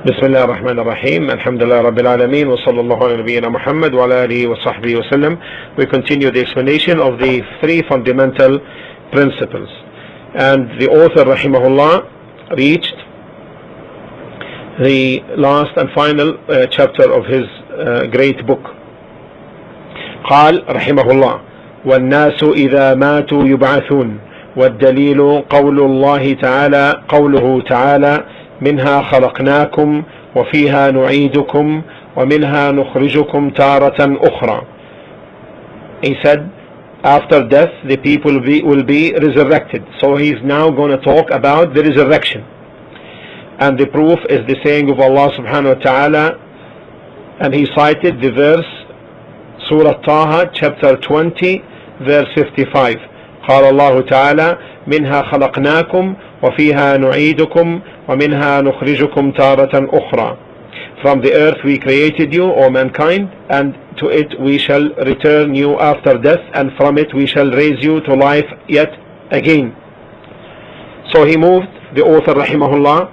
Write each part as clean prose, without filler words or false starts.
بسم الله الرحمن الرحيم الحمد لله رب العالمين وصلى الله على نبينا محمد وعلى آله وصحبه وسلم. We continue the explanation of the three fundamental principles, and the author rahimahullah reached the last and final chapter of his great book. قال رحمه الله: والناس إذا ماتوا يبعثون، والدليل قوله تعالى منها خلقناكم وفيها نعيدكم ومنها نخرجكم تارة أخرى. He said, after death the people will be resurrected. So he's now going to talk about the resurrection, and the proof is the saying of Allah subhanahu wa ta'ala, and he cited the verse Surah Taha chapter 20 verse 55. قال الله تعالى منها خلقناكم وفيها نعيدكم ومنها نخرجكم تارة أخرى. From the earth we created you, O mankind, and to it we shall return you after death, and from it we shall raise you to life yet again. So he moved, the author rahimahullah,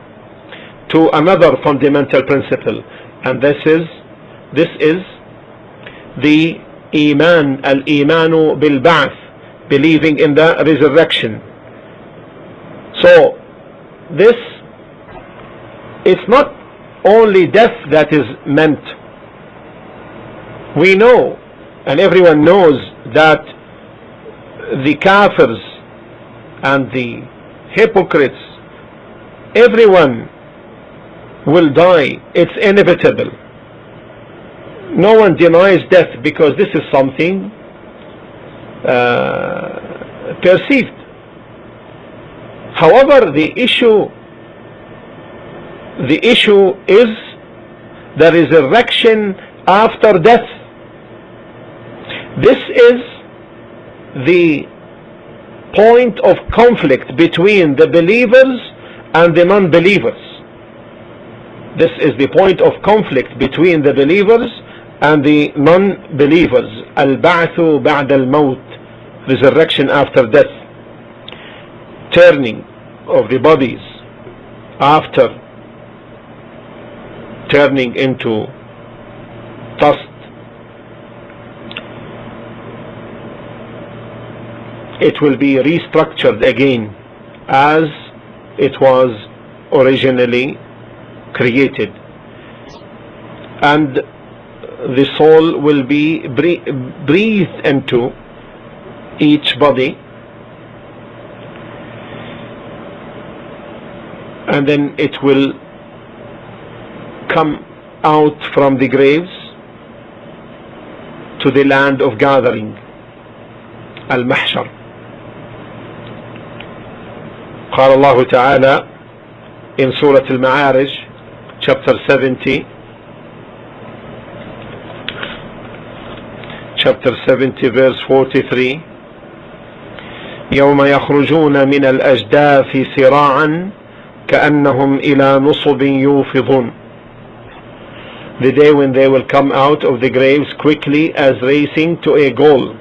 to another fundamental principle, and this is the iman, al-imanu bil-ba'th, believing in the resurrection. So this, it's not only death that is meant. We know, and everyone knows, that the kafirs and the hypocrites, everyone will die. It's inevitable. No one denies death because this is something perceived. However, the issue is the resurrection after death. This is the point of conflict between the believers and the non-believers. This is the point of conflict between the believers and the non-believers. Al-ba'thu ba'da al-maut, resurrection after death, turning of the bodies after turning into dust. It will be restructured again as it was originally created, and the soul will be breathed into each body, and then it will come out from the graves to the land of gathering, al-mahshar. قال الله تعالى in Surah Al-Ma'arij chapter 70 verse 43: يوم يخرجون من الأجداث سراعا كأنهم إلى نصب يوفضون. The day when they will come out of the graves quickly as racing to a goal.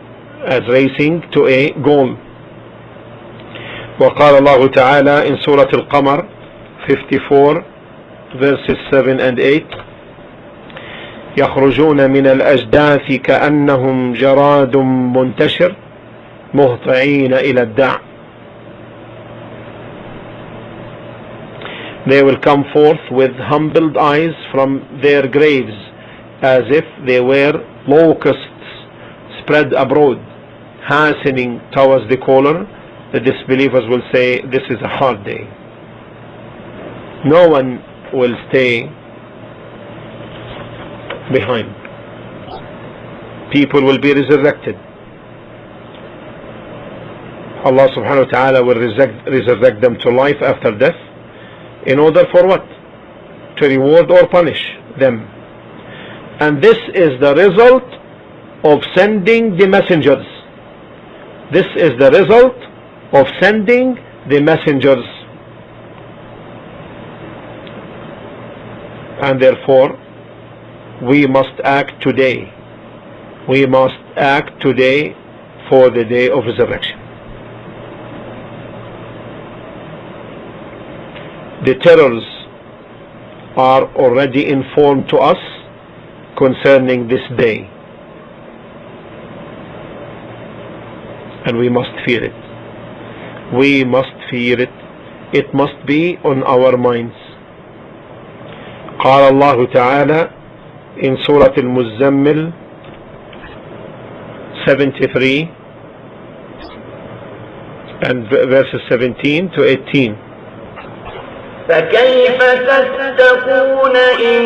وقال الله تعالى in Surah Al-Qamar 54 verses 7 and 8: يخرجون من الأجداث كأنهم جراد منتشر مهطعين إلى الداع. They will come forth with humbled eyes from their graves as if they were locusts spread abroad, hastening towards the caller. The disbelievers will say, this is a hard day. No one will stay behind. People will be resurrected. Allah subhanahu wa ta'ala will resurrect them to life after death. In order for what? To reward or punish them. And this is the result of sending the messengers. This is the result of sending the messengers. And therefore, we must act today. We must act today for the day of resurrection. The terrors are already informed to us concerning this day, and we must fear it. We must fear it. It must be on our minds. قال الله تعالى in Surah Al-Muzammil 73 and verses 17 to 18. فكيف تتقون إن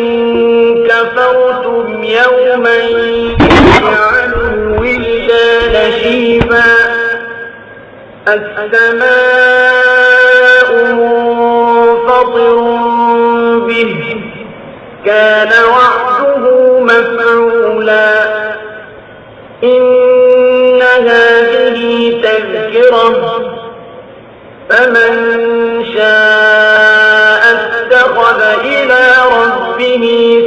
كفرتم يوما يجعل الولدان شيبا السماء منفطر به كان وعده مفعولا إن هذه تذكرة فمن شاء اتخذ إلى ربه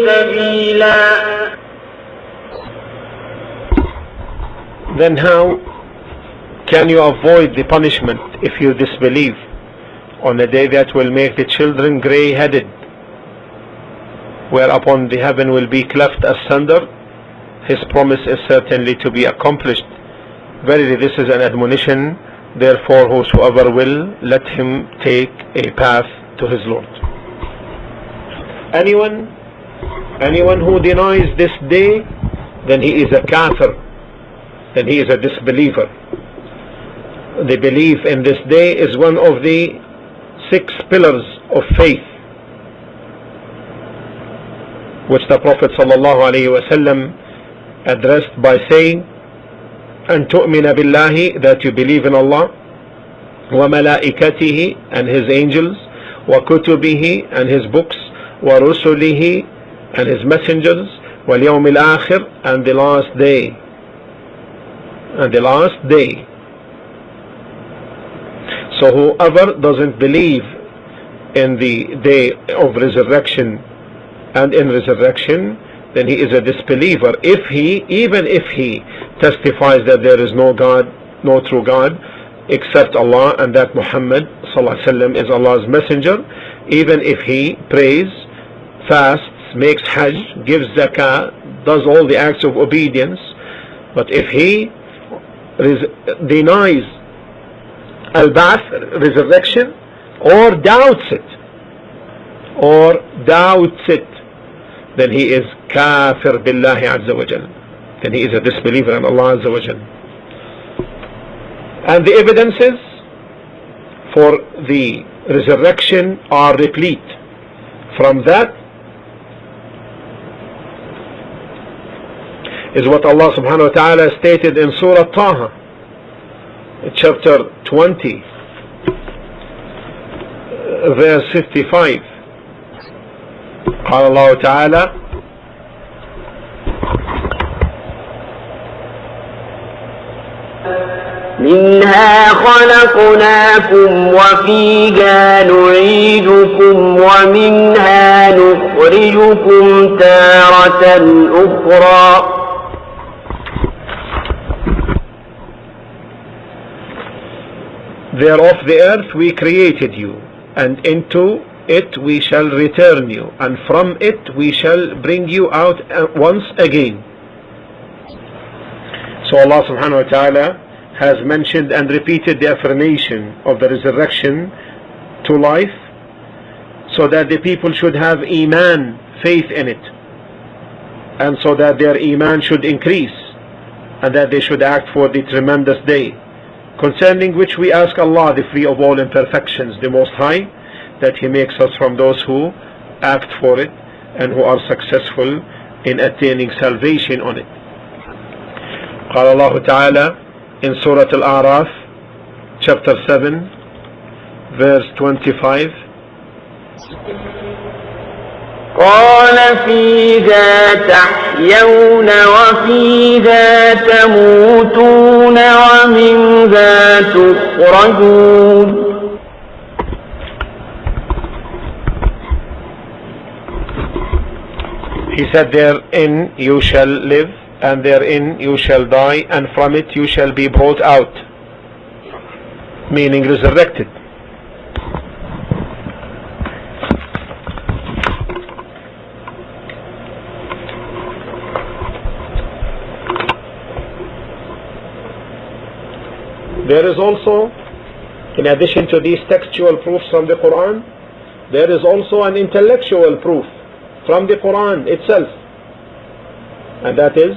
سبيلا. Then how can you avoid the punishment if you disbelieve on a day that will make the children grey-headed, whereupon the heaven will be cleft asunder? His promise is certainly to be accomplished. Verily this is an admonition, therefore whosoever will, let him take a path to his Lord. Anyone who denies this day, then he is a kafir, then he is a disbeliever. The belief in this day is one of the 6 pillars of faith, which the Prophet ﷺ addressed by saying, أن تؤمن بالله, that you believe in Allah, وملائكته, and His angels, وكتبه, and His books, ورسله, and His messengers, واليوم الآخر, and the last day. And the last day. So whoever doesn't believe in the day of resurrection and in resurrection, then he is a disbeliever. Even if he testifies that there is no God, no true God except Allah, and that Muhammad ﷺ is Allah's messenger, even if he prays, fasts, makes hajj, gives zakah, does all the acts of obedience, but if he denies al-ba'th, resurrection, or doubts it, then he is kafir billahi azza wa jal. Then he is a disbeliever in Allah azza wa jal. And the evidences for the resurrection are replete. From that is what Allah subhanahu wa ta'ala stated in Surah Taha, chapter 20, verse 55. قال الله تعالى منها خلقناكم وفيها نعيدكم ومنها نخرجكم تارة أخرى. Thereof the earth we created you, and into it we shall return you, and from it we shall bring you out once again. So Allah subhanahu wa ta'ala has mentioned and repeated the affirmation of the resurrection to life, so that the people should have iman, faith in it, and so that their iman should increase, and that they should act for the tremendous day, concerning which we ask Allah, the free of all imperfections, the Most High, that He makes us from those who act for it and who are successful in attaining salvation on it. قال الله تعالى in Surah Al-A'raf, chapter 7, verse 25. قال فيها تحيون وفيها تموتون ومنها تخرجون. He said, therein you shall live, and therein you shall die, and from it you shall be brought out, meaning resurrected. There is also, in addition to these textual proofs from the Quran, there is also an intellectual proof from the Quran itself, and that is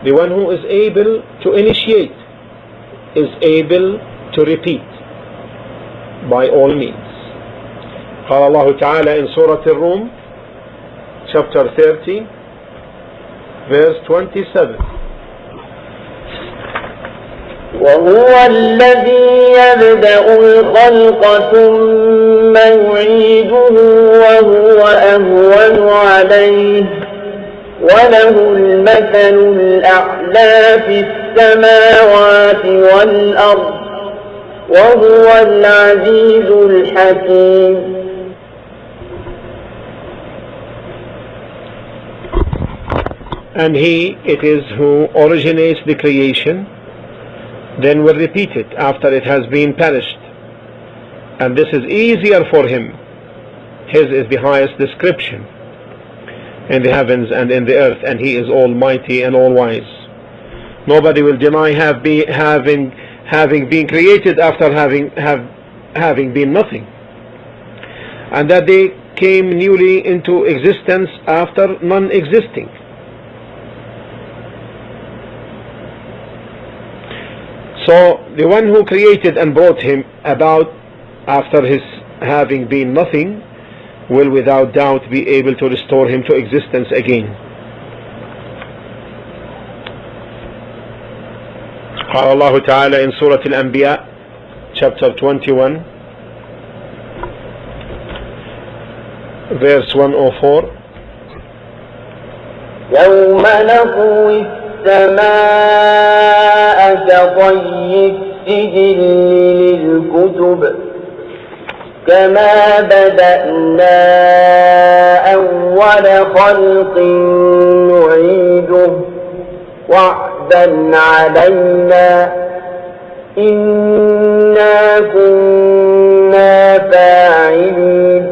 the one who is able to initiate is able to repeat by all means. قال الله تعالى in Surah Al-Rum chapter 30 verse 27, وهو الذي يبدأ الخلق ثم يعيده وهو أهون عليه وله المثل الأعلى في السماوات والأرض وهو العزيز الحكيم. And he it is who originates the creation, then will repeat it after it has been perished, and this is easier for him. His is the highest description in the heavens and in the earth, and he is almighty and all wise. Nobody will deny having been created after having been nothing, and that they came newly into existence after non-existing. So the one who created and brought him about after his having been nothing will without doubt be able to restore him to existence again. قال الله تعالى in Surah Al-Anbiya chapter 21 verse 104, يوم نطوي السماء كطي السجل للكتب كما بدأنا أول خلق نعيده وعدا علينا إنا كنا فاعلين.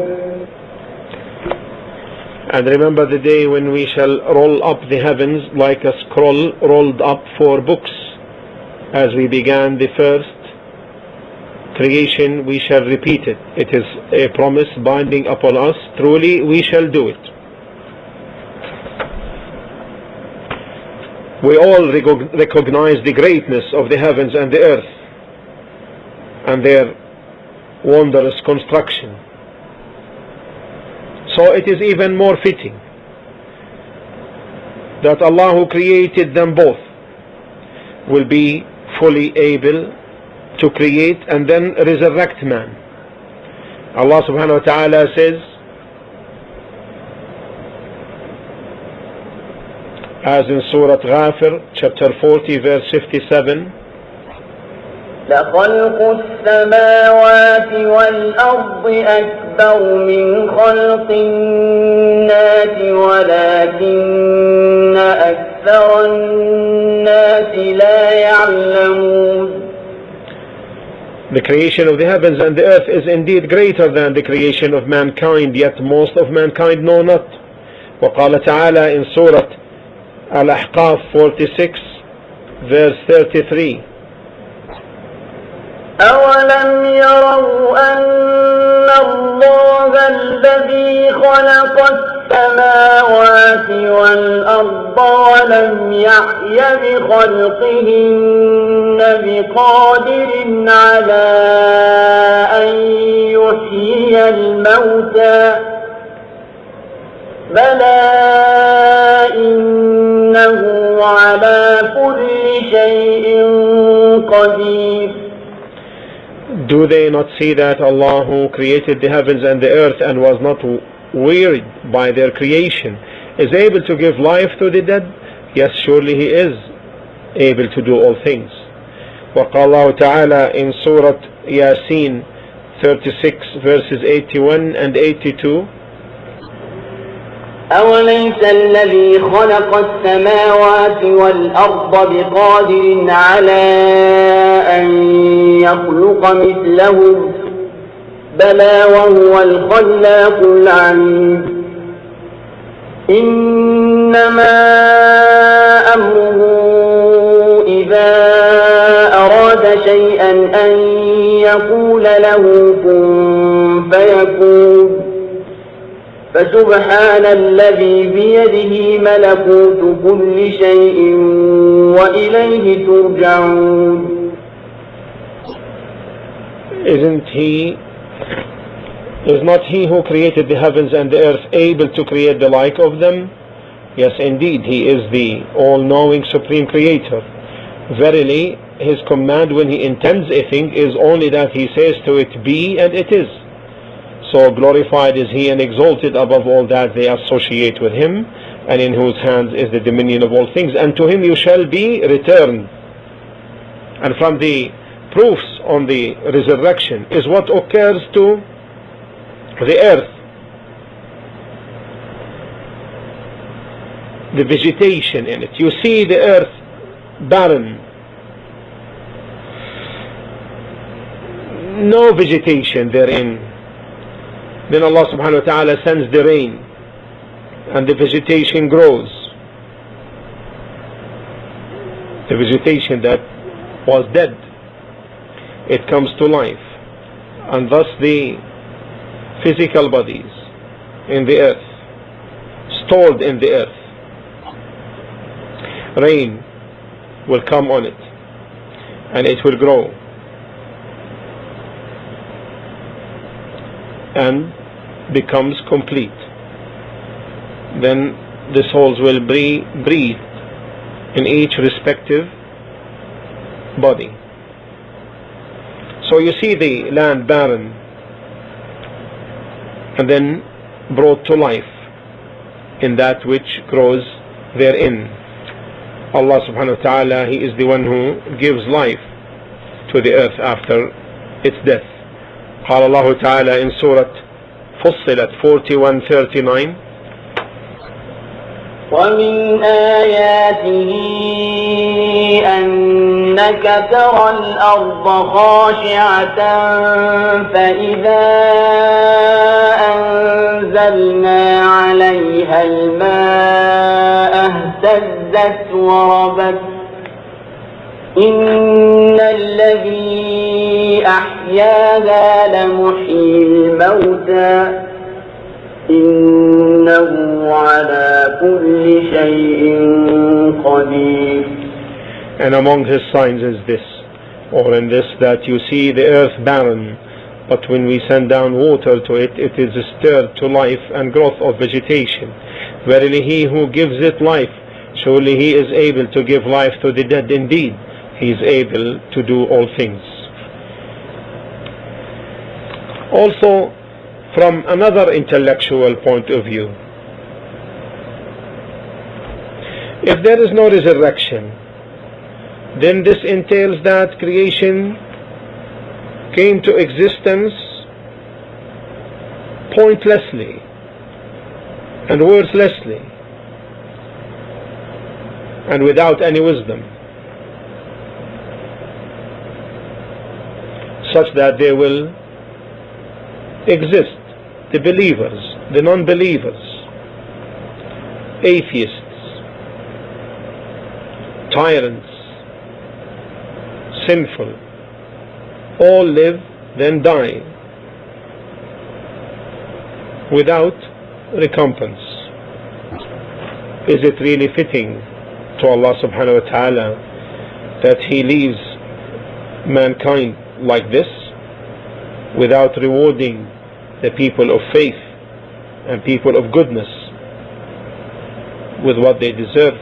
And remember the day when we shall roll up the heavens like a scroll rolled up for books. As we began the first creation, we shall repeat it. It is a promise binding upon us. Truly, we shall do it. We all recognize the greatness of the heavens and the earth and their wondrous construction. So it is even more fitting that Allah who created them both will be fully able to create and then resurrect man. Allah subhanahu wa ta'ala says, as in Surah Ghafir chapter 40 verse 57, لخلق السماوات والأرض أكبر من خلق الناس ولكن أكثر الناس لا يعلمون. The creation of the heavens and the earth is indeed greater than the creation of mankind, yet most of mankind know not. وقال تعالى in Surah Al-Ahqaf 46 verse 33, أولم يروا أن الله الذي خلق السماوات والأرض ولم يعي بخلقهن بقادر على أن يحيي الموتى بلى إنه على كل شيء قدير. Do they not see that Allah who created the heavens and the earth and was not wearied by their creation is able to give life to the dead? Yes, surely He is able to do all things. وقال الله تعالى in Surah Yasin 36 verses 81 and 82, أوليس الذي خلق السماوات والأرض بقادر على أن يخلق مثلهم بلى وهو الخلاق العليم. إنما أمره إذا أراد شيئا أن يقول له كن فيكون فسبحان الذي بيده ملكوت كل شيء وإليه ترجعون. Is not he who created the heavens and the earth able to create the like of them? Yes, indeed, he is the all-knowing supreme creator. Verily, his command when he intends a thing is only that he says to it, be, and it is. So glorified is he and exalted above all that they associate with him, and in whose hands is the dominion of all things, and to him you shall be returned. And from the proofs on the resurrection is what occurs to the earth, the vegetation in it. You see the earth barren, no vegetation therein. Then Allah subhanahu wa ta'ala sends the rain and the vegetation grows. The vegetation that was dead, it comes to life, and thus the physical bodies in the earth, stored in the earth, rain will come on it and it will grow and becomes complete. Then the souls will breathe in each respective body. So you see the land barren and then brought to life in that which grows therein. Allah subhanahu wa ta'ala, he is the one who gives life to the earth after its death. قال الله تعالى in Surah فصلت 41:39, ومن آياته أنك ترى الأرض خاشعة فإذا أنزلنا عليها الماء اهتزت وربت إن الذي أحياها لمحيي الموتى إنه على كل شيء قدير. And among his signs is this, or in this, that you see the earth barren, but when we send down water to it, it is stirred to life and growth of vegetation. Verily he who gives it life, surely he is able to give life to the dead. Indeed, he is able to do all things. Also, from another intellectual point of view, if there is no resurrection, then this entails that creation came to existence pointlessly and worthlessly and without any wisdom, such that they will exist, the believers, the non-believers, atheists, tyrants, sinful, all live then die without recompense. Is it really fitting to Allah subhanahu wa ta'ala that he leaves mankind like this without rewarding the people of faith and people of goodness with what they deserve,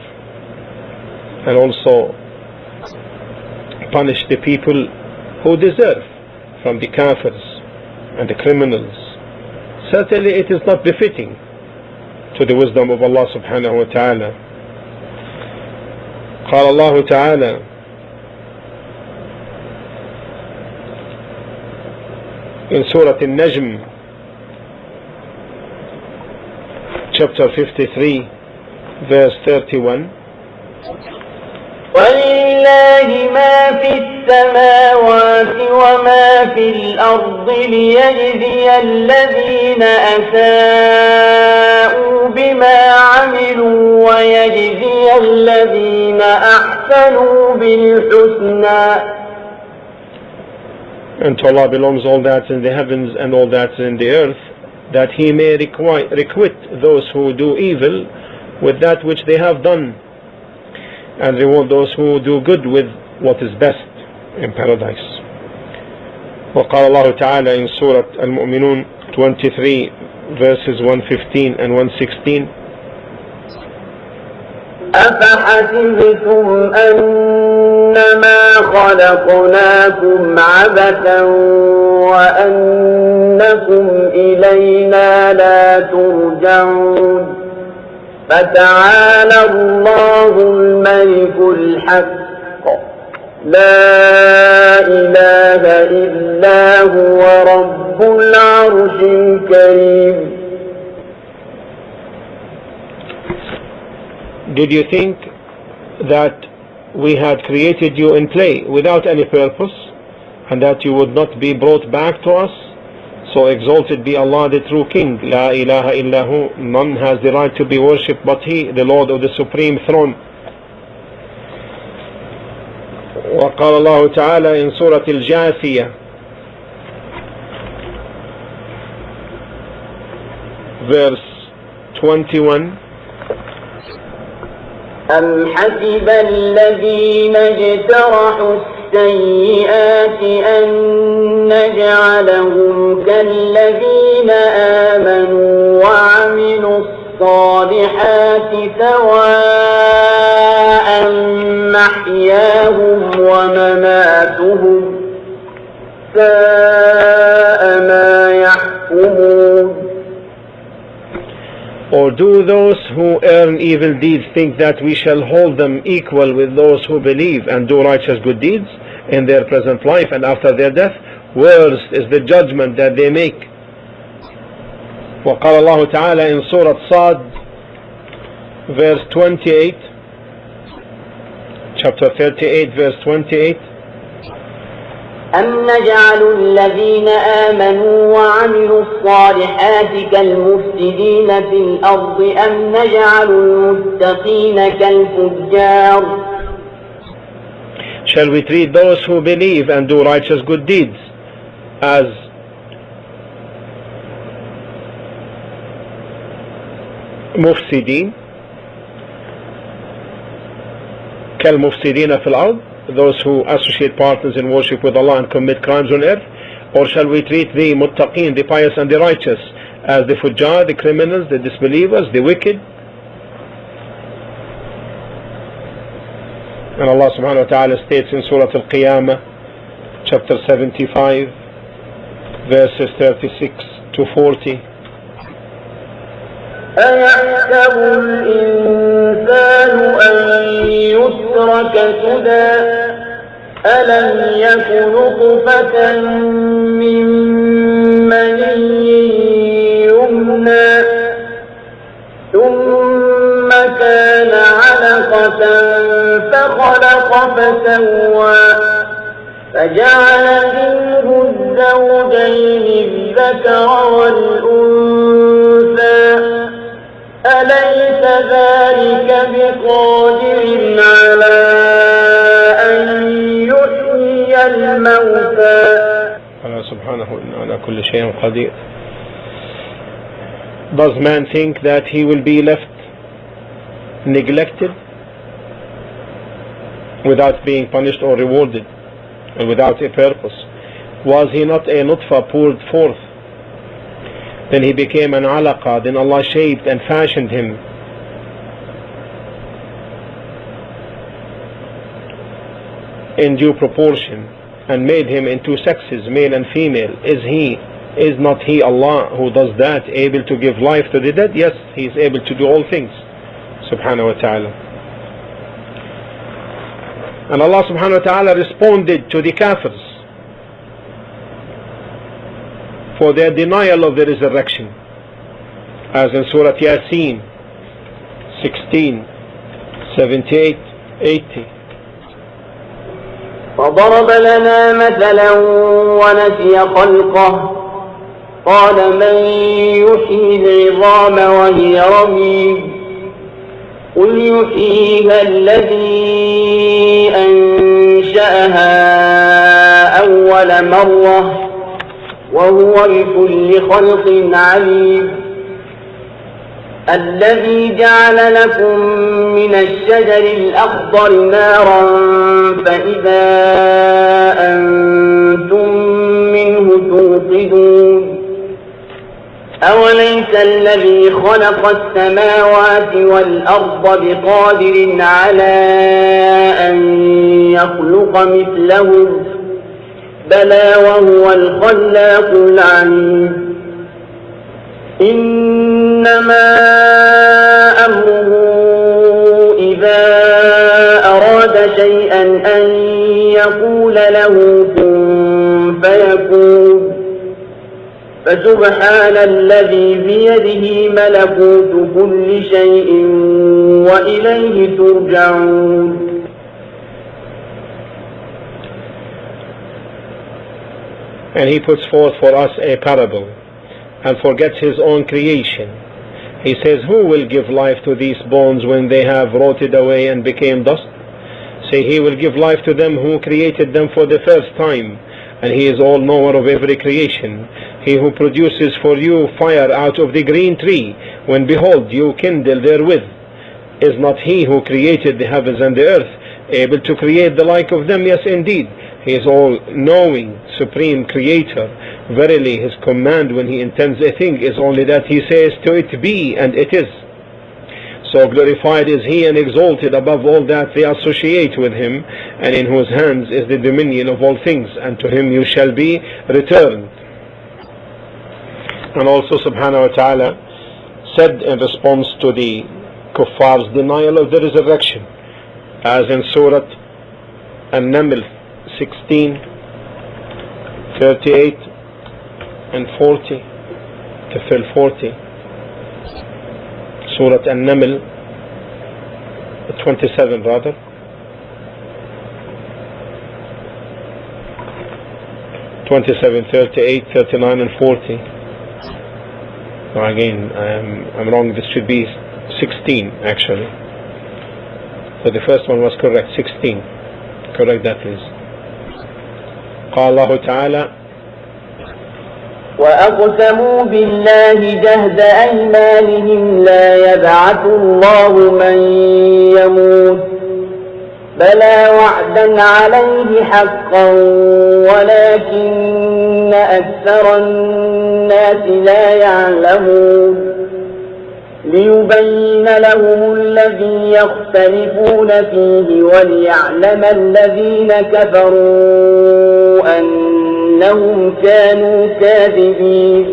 and also punish the people who deserve from the kafirs and the criminals? Certainly it is not befitting to the wisdom of Allah subhanahu wa ta'ala. قال الله تعالى in Surah Al-Najm chapter 53 verse 31, ولله ما في السماوات وما في الأرض ليجزي الذين أساءوا بما عملوا ويجزي الذين أحسنوا بالحسنى and to Allah belongs all that's in the heavens and all that's in the earth, that He may requite those who do evil with that which they have done, and reward those who do good with what is best in paradise. وقال الله تعالى in Surah Al-Mu'minun 23 verses 115 and 116: أفحسبتم أنما خلقناكم عبثا وأنكم إلينا لا ترجعون فتعالى الله الملك الحق لا إله إلا هو رب العرش الكريم. Did you think that we had created you in play without any purpose, and that you would not be brought back to us? So exalted be Allah, the true King. La ilaha illahu. None has the right to be worshipped but He, the Lord of the Supreme Throne. وقال الله تعالى in Surah Al-Jathiyah verse 21: أم حسب الذين اجترحوا السيئات أن نجعلهم كالذين آمنوا وعملوا الصالحات سواء محياهم ومماتهم ساء ما يحكمون. Or do those who earn evil deeds think that we shall hold them equal with those who believe and do righteous good deeds in their present life and after their death? Worse is the judgment that they make. وقال الله تعالى in Surah Sad verse 28, chapter 38 verse 28: أم نجعل الذين آمنوا وعملوا الصالحات كالمفسدين في الأرض أم نجعل المتقين كالفجار. Shall we treat those who believe and do righteous good deeds as mufsidin, كالمفسدين في الأرض, those who associate partners in worship with Allah and commit crimes on earth? Or shall we treat the muttaqeen, the pious and the righteous, as the fujjar, the criminals, the disbelievers, the wicked? And Allah subhanahu wa ta'ala states in Surah Al-Qiyamah chapter 75 verses 36 to 40: أيحسب الإنسان أن يترك سدى ألم يك نطفة من مني يمنى ثم كان علقة فخلق فسوى فجعل منه الزوجين الذكر والأنثى أليس ذلك بقادر على أن يحيي الموتى Allah subhanahu wa ta'ala kulli shay'in qadir. Does man think that he will be left neglected without being punished or rewarded and without a purpose? Was he not a nutfa poured forth? Then he became an alaqa, then Allah shaped and fashioned him in due proportion and made him in two sexes, male and female. Is not He, Allah, who does that, able to give life to the dead? Yes, He is able to do all things, subhanahu wa ta'ala. And Allah subhanahu wa ta'ala responded to the kafirs for their denial of the resurrection, as in Surah Yasin 16, 78, 80. وضرب لنا مثلا ونسي خلقه قال من يحيي العظام وهي رميم قل يحييها الذي أنشأها أول مرة وهو بكل خلق عليم الذي جعل لكم من الشجر الأخضر نارا فإذا أنتم منه توقدون أوليس الذي خلق السماوات والأرض بقادر على أن يخلق مثلهم بلى وهو الخلاق العليم إنما أمره إذا أراد شيئا أن يقول له كن فيكون فسبحان الذي بيده ملكوت كل شيء وإليه ترجعون. And he puts forth for us a parable and forgets his own creation. He says, who will give life to these bones when they have rotted away and became dust? Say, he will give life to them who created them for the first time, and he is all knower of every creation. He who produces for you fire out of the green tree, when behold you kindle therewith. Is not he who created the heavens and the earth able to create the like of them? Yes, indeed. He is all-knowing, supreme creator. Verily, his command when he intends a thing is only that he says to it be, and it is. So glorified is he and exalted above all that they associate with him, and in whose hands is the dominion of all things, and to him you shall be returned. And also subhanahu wa ta'ala said in response to the kuffar's denial of the resurrection, as in Surah An-Naml 16, 38 and 40 to fill 40. Surah An-Naml 27 rather. 27, 38, 39 and 40. No, again, I'm wrong. This should be 16 actually. So the first one was correct, 16. Correct that please. قال الله تعالى وأقسموا بالله جهد أيمانهم لا يبعث الله من يموت بلى وعدا عليه حقا ولكن أكثر الناس لا يعلمون ليبين لهم الذي يختلفون فيه وليعلم الذين كفروا أنهم كانوا كاذبين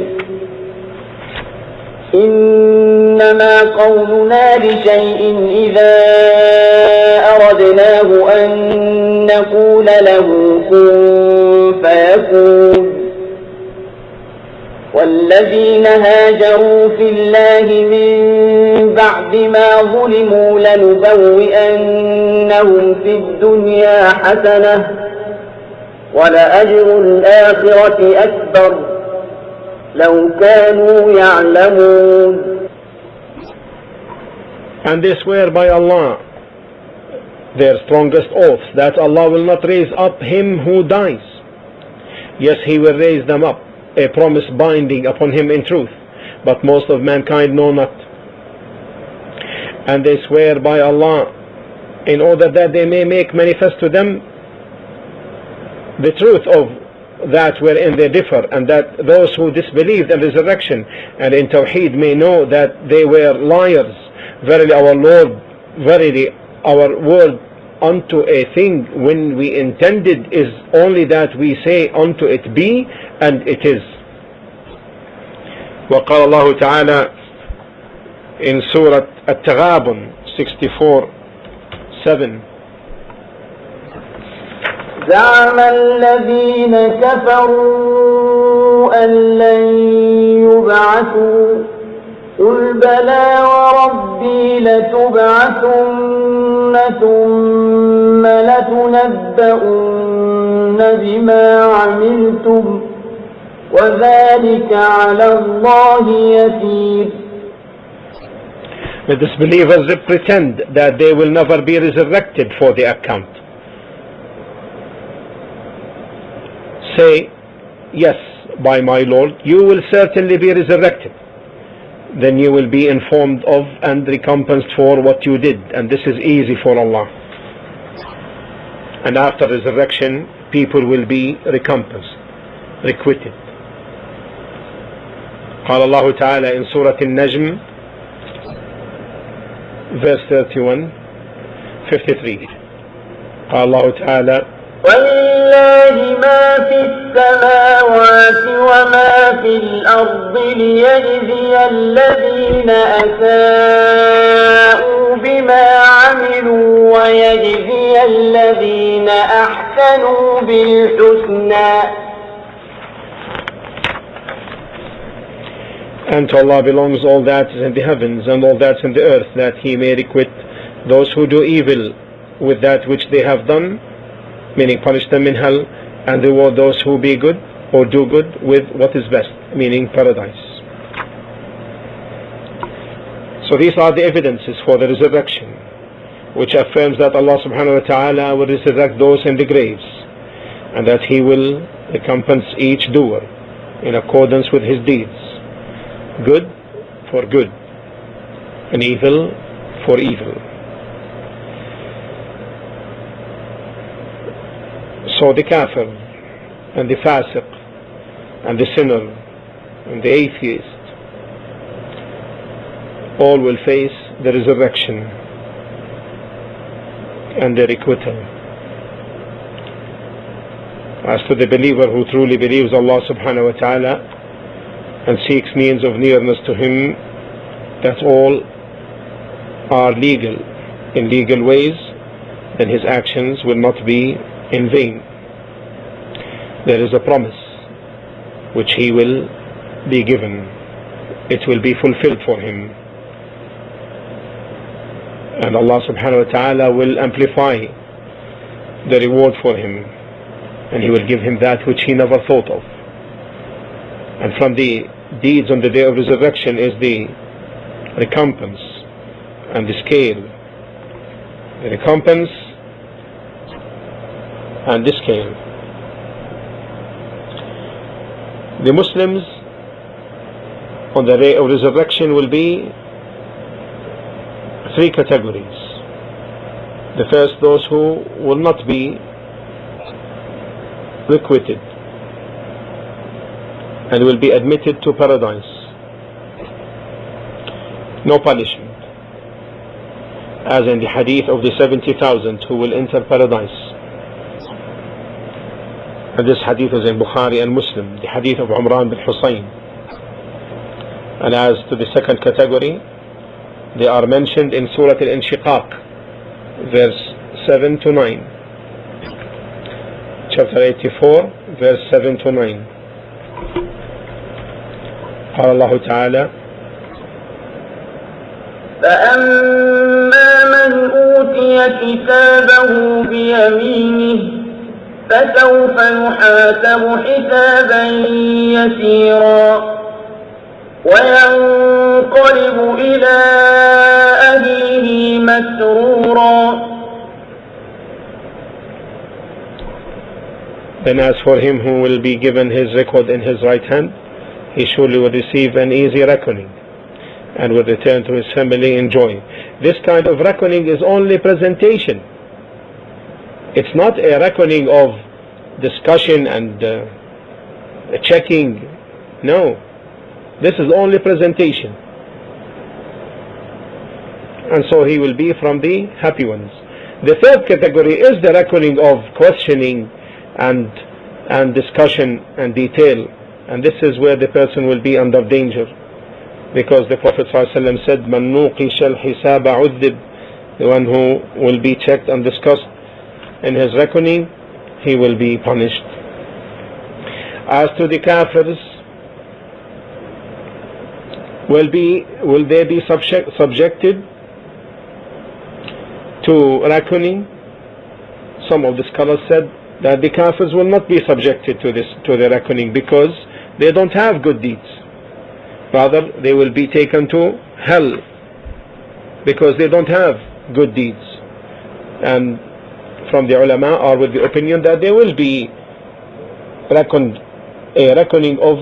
إنما قولنا لشيء إذا أردناه أن نقول له كن فيكون والذين هاجروا في الله من بعد ما ظلموا لنبوئنهم في الدنيا حسنة ولأجر الآخرة أكبر لو كانوا يعلمون. And they swear by Allah their strongest oaths that Allah will not raise up him who dies. Yes, he will raise them up, a promise binding upon him in truth, but most of mankind know not. And they swear by Allah in order that they may make manifest to them the truth of that wherein they differ, and that those who disbelieved in resurrection and in Tawheed may know that they were liars. Verily our Lord, verily our word unto a thing when we intended is only that we say unto it be, and it is. وقال الله تعالى in Surah At-Taghabun 64:7 زعم الذين كفروا أن لن يبعثوا قل بلى وربي لتبعثن ثم لتنبؤن بما عملتم وذلك على الله يسير. The disbelievers pretend that they will never be resurrected for the account. say, yes, by my Lord, you will certainly be resurrected, then you will be informed of and recompensed for what you did, and this is easy for Allah. And after resurrection, people will be recompensed, requited. قال الله تعالى in Surah Al-Najm, verse 31, 53. قال الله تعالى ولله ما في السماوات وما في الأرض ليجزي الذين أساءوا بما عملوا ويجزي الذين أحسنوا بالحسنى. And to Allah belongs all that is in the heavens and all that's in the earth, that He may requite those who do evil with that which they have done, meaning punish them in hell, and reward those who be good or do good with what is best, meaning paradise. So these are the evidences for the resurrection, which affirms that Allah subhanahu wa ta'ala will resurrect those in the graves, and that He will recompense each doer in accordance with his deeds, good for good and evil for evil. So the kafir and the fasiq and the sinner and the atheist all will face the resurrection and the requital. As to the believer who truly believes Allah subhanahu wa ta'ala and seeks means of nearness to Him, that all are legal, in legal ways, then his actions will not be in vain. There is a promise which he will be given. It will be fulfilled for him. And Allah subhanahu wa ta'ala will amplify the reward for him, and He will give him that which he never thought of. And from the deeds on the day of resurrection is the recompense and the scale. The recompense and the scale. The Muslims on the day of resurrection will be three categories. The first, those who will not be requited and will be admitted to paradise. No punishment, as in the hadith of the 70,000 who will enter paradise. And this hadith is in Bukhari and Muslim, the hadith of Umran bin Husayn. And as to the second category, they are mentioned in Surah Al-Inshiqaq, verse 7 to 9. Chapter 84, verse 7 to 9. قال الله تعالى: فأما من أوتي كتابه بيمينه فسوف يحاسب حسابا يسيرا وينقلب إلى أهله مسرورا. Then as for him who will be given his record in his right hand, he surely will receive an easy reckoning and will return to his family in joy. This kind of reckoning is only presentation. It's not a reckoning of discussion and checking. No, this is only presentation. And so he will be from the happy ones. The third category is the reckoning of questioning and discussion and detail, and this is where the person will be under danger, because the Prophet ﷺ said, "Man nuqisha al-hisaba udhib," the one who will be checked and discussed in his reckoning, he will be punished. As to the kafirs, will they be subjected to reckoning? Some of the scholars said that the kafirs will not be subjected to the reckoning, because they don't have good deeds. Rather, they will be taken to hell because they don't have good deeds. And from the ulama are with the opinion that they will be reckoned a reckoning of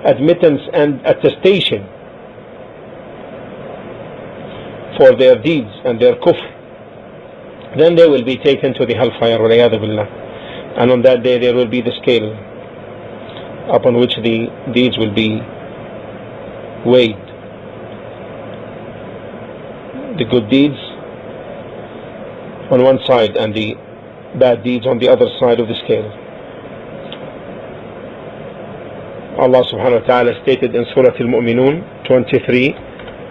admittance and attestation for their deeds and their kufr, then they will be taken to the hellfire, waliyadu billah. And on that day there will be the scale upon which the deeds will be weighed. The good deeds on one side and the bad deeds on the other side of the scale. Allah subhanahu wa ta'ala stated in Surah Al-Mu'minun 23,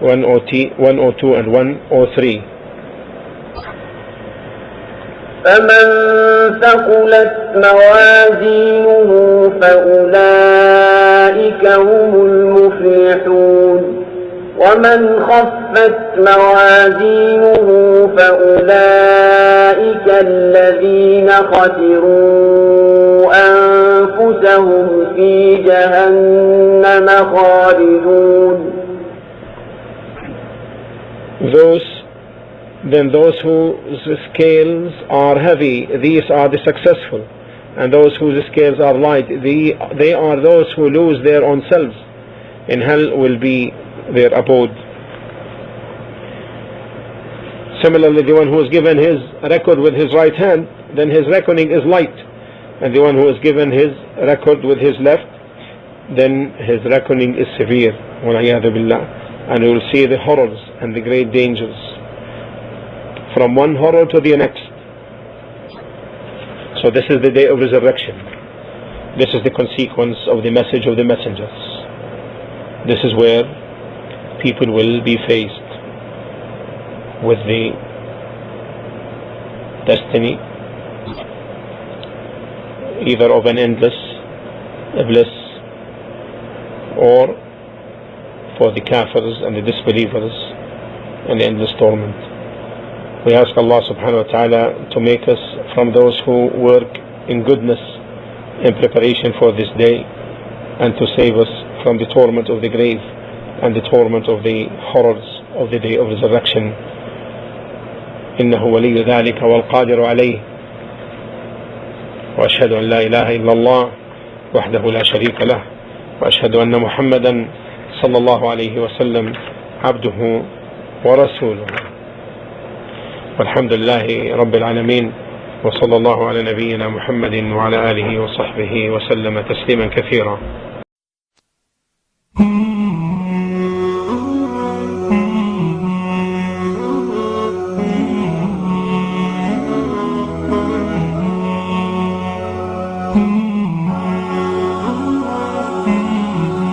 102 and 103. فمن ثقلت موازينه فأولئك هم المفلحون ومن خفت موازينه فأولئك الذين خسروا أنفسهم في جهنم خالدون. Then those whose scales are heavy, these are the successful, and those whose scales are light, they are those who lose their own selves. In hell will be their abode. Similarly, the one who is given his record with his right hand, then his reckoning is light, and the one who is given his record with his left, then his reckoning is severe, waliyadu billah. And you will see the horrors and the great dangers from one horror to the next. So this is the day of resurrection. This is the consequence of the message of the messengers. This is where people will be faced with the destiny either of an endless bliss, or for the kafirs and the disbelievers an endless torment. We ask Allah subhanahu wa ta'ala to make us from those who work in goodness in preparation for this day, and to save us from the torment of the grave and the torment of the horrors of the day of resurrection. إنه ولي ذلك والقادر عليه وأشهد أن لا إله إلا الله وحده لا شريك له وأشهد أن محمدا صلى الله عليه وسلم عبده ورسوله. والحمد لله رب العالمين، وصلى الله على نبينا محمد وعلى آله وصحبه وسلم تسليما كثيرا.